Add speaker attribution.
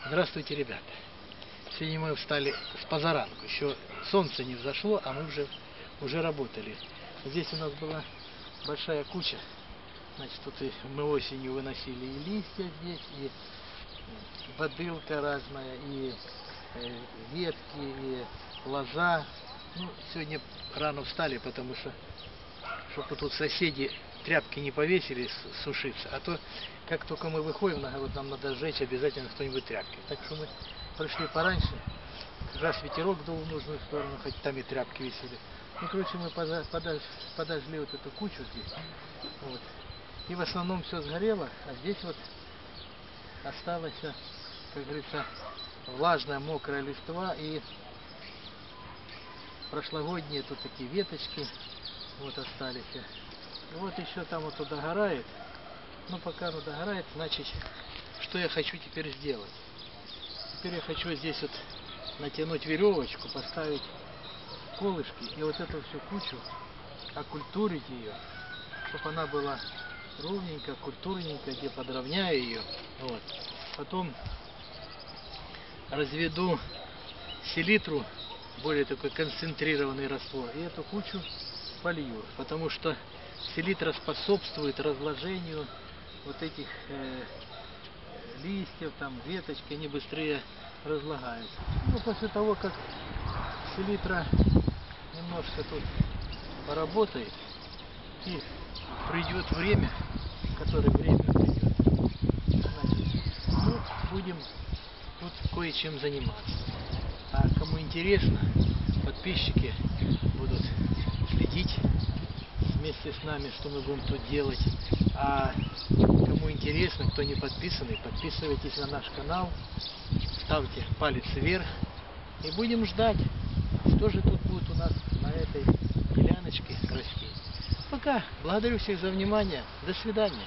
Speaker 1: Здравствуйте, ребята! Сегодня мы встали с позаранку. Еще солнце не взошло, а мы уже работали. Здесь у нас была большая куча. Значит, тут мы осенью выносили и листья здесь, и бодылка разная, и ветки, и лоза. Ну, сегодня рано встали, потому что, чтобы тут соседи тряпки не повесили сушиться, а то, как только мы выходим на огород, нам надо сжечь обязательно кто-нибудь тряпки. Так что мы пришли пораньше, как раз ветерок дул в нужную сторону, хоть там и тряпки висели. Ну, короче, мы подожгли вот эту кучу здесь. Вот. И в основном все сгорело, а здесь вот осталась, как говорится, влажная, мокрая листва и прошлогодние тут такие веточки вот остались. И вот еще там вот догорает. Ну, пока оно догорает, значит, что я хочу теперь сделать? Теперь я хочу здесь вот натянуть веревочку, поставить колышки и вот эту всю кучу окультурить ее, чтобы она была ровненько, культурненько, где подровняю ее. Вот. Потом разведу селитру, более такой концентрированный раствор, и эту кучу полью, потому что селитра способствует разложению вот этих листьев, там веточки, они быстрее разлагаются. Ну, после того, как селитра немножко тут поработает и придет время, которое время придет, значит, мы будем тут кое-чем заниматься. А кому интересно, подписчики будут следить вместе с нами, что мы будем тут делать. А кому интересно, кто не подписанный, подписывайтесь на наш канал, ставьте палец вверх и будем ждать, что же тут будет у нас на этой деляночке расти. Пока. Благодарю всех за внимание. До свидания.